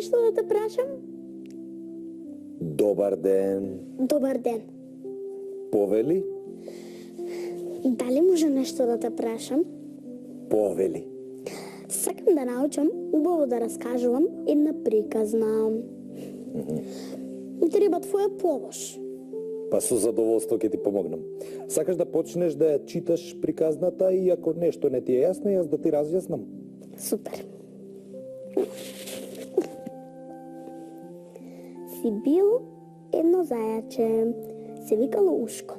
нешто да те прашам? Добар ден. Добар ден. Повели? Дали може нешто да те прашам? Повели. Сакам да научам убаво да раскажувам една приказна. Треба твоја помош. Па со задоволство ќе ти помогнам. Сакаш да почнеш да ја читаш приказната и ако нешто не ти е јасно, јас да ти разјаснам. Супер. Си бил едно зајаче, се викало Ушко.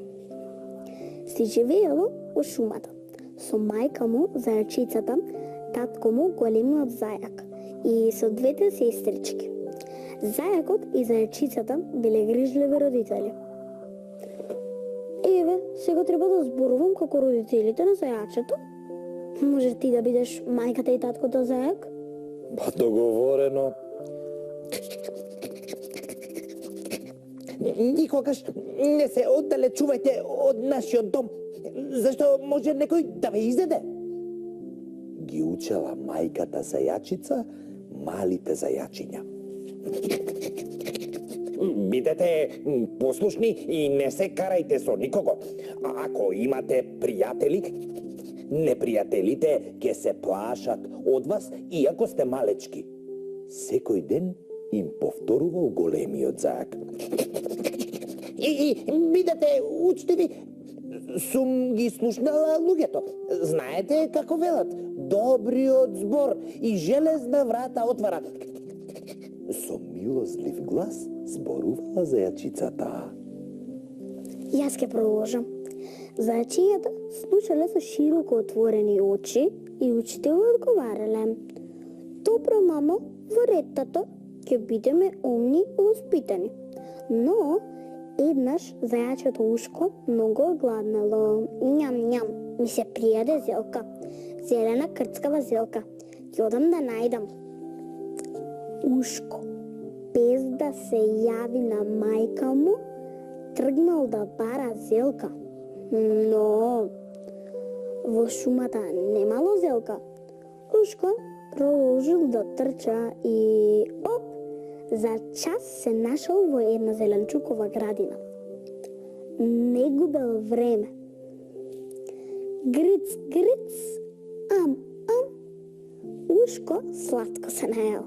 Си живеело во шумата, со мајка му, зајачицата, татко му, големиот зајак, и со двете сестрички. Зајакот и зајачицата биле грижливи родители. Еве, сега треба да зборувам како родителите на зајачето. Може ти да бидеш мајката и таткото зајак? Па договорено. Никогаш не се оддалечувајте од нашиот дом, зашто може некој да ве изеде. Ги учела мајката зајачица малите зајачиња. Бидете послушни и не се карајте со никого. А ако имате пријатели, непријателите ќе се плашат од вас иако сте малечки. Секој ден им повторувал големиот зајак. И бидете учтиви. Сум ги слушнала луѓето. Знаете како велат? Добриот збор и железна врата отвара. Со милозлив глас зборувала зајачицата. Јас ќе продолжам. Зајачињата слушале со широко отворени очи и учитело одговарале: Добро, мамо, во ред, тато, ќе бидеме умни и воспитани. Но еднаш зајачето Ушко многу огладнало. Ням, ми се пријаде зелка. Зелена крцкава зелка. Ќе одам да најдам. Ушко, без да се јави на мајка му, тргнал да бара зелка. Но во шумата немало зелка. Ушко продолжил да трча и оп, за час се нашол во една зеленчукова градина. Не губел време. Гриц, гриц, ам, Ушко сладко се наел.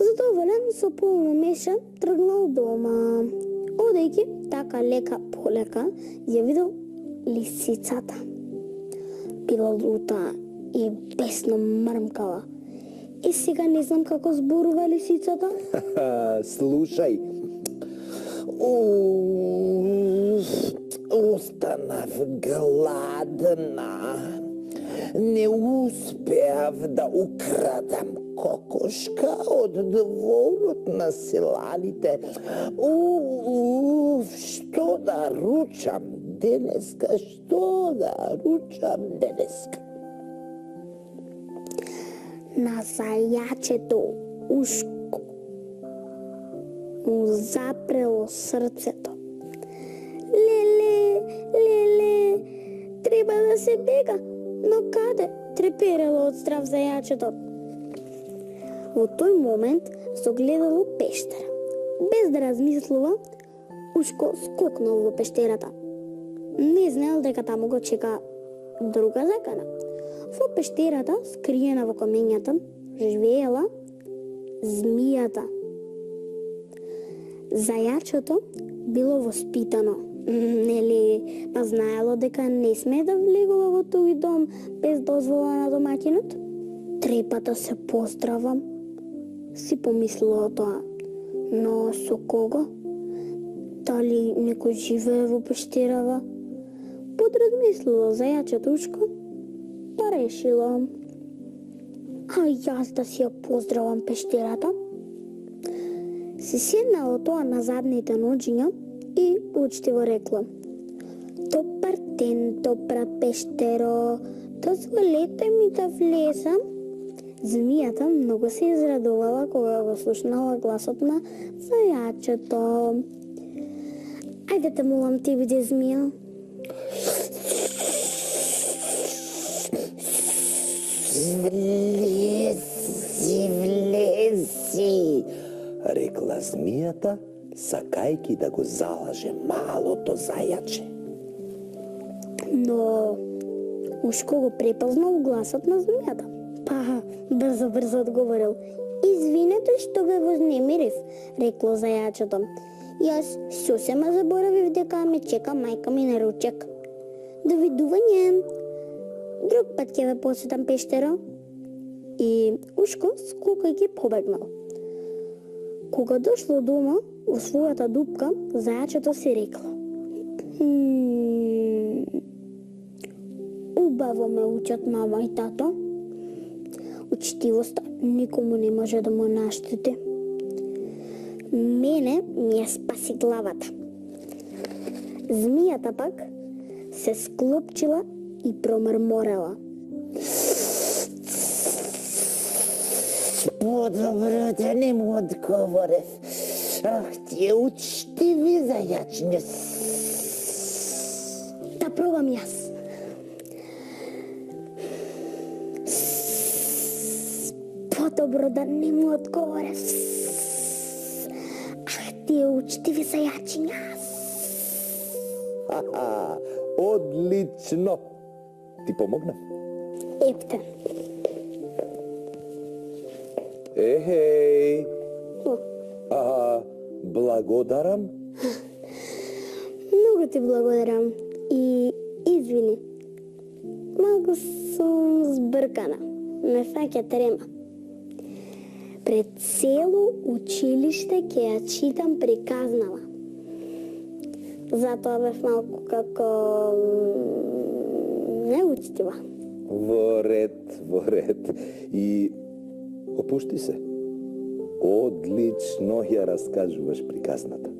Задоволен со полна меша тргнал дома. Одејќи така лека полека ја видел лисицата. Била лута и бесно мрмкала. И сега не знам како зборува лисицата. Слушај. Останав гладна. Не успеав да украдам кокошка од дворот на селаните. Што да ручам денеска? На зајачето Ушко му запрело срцето. Леле, треба да се бега. Но каде? Треперело од страв зајачето. Во тој момент согледало пештера. Без да размислува, Ушко скокнал во пештерата. Не знаел дека таму го чека друга закана. Во пештерата, скриена во камењата, живеела змијата. Зајачето било воспитано. Нели, па знаело дека не смее да влегува во тој дом без дозвола на домаќинот? Трепа да се поздравам, си помислило тоа. Но со кого? Дали некој живее во пештерава? Подразмислило зајачето Ушко, па решило: а јас да си ја поздравам пештерата. Си седнало тоа на задните ноџиња и учтиво рекло: Добар ден, добра пештеро, дозволете ми да влезам. Змијата многу се израдувала кога го слушнала гласот на зајачето. Ајде те молам, ти биде змија. Влези, рекла змијата, сакајки да го залаже малото зајаче. Но Ушко го препознал гласот на змијата. Па, брзо одговорил. Извинете што ве вознемирив, рекло зајачето. Јас сосема заборавив дека ме чека мајка ми на ручек. Довидување. Друг пат ќе ве посетам пештеро. И Ушко скокајќи побегнал. Кога дошло дома, во својата дупка, зајачето си рекло. Убаво ме учат мама и тато. Учтивоста никому не може да му наштети. Мене ми ја спаси главата. Змијата пак се склопчила и промрморела. Подобро да не му одговорев. Ах, тие учтиви зајачиња. Да пробам јас. Подобро да не му одговорев. Ах, тие учтиви зајачиња. Ха-ха, одлично. Ти помогна? Епте. Ехеј. Благодарам. Многу ти благодарам и извини. Малку сум збркана. Ме фаќа трема. Пред цело училиште ќе ја читам приказнава. Затоа бев малку како неучтива. Во ред. И опушти се. Одлично ја раскажуваш приказната.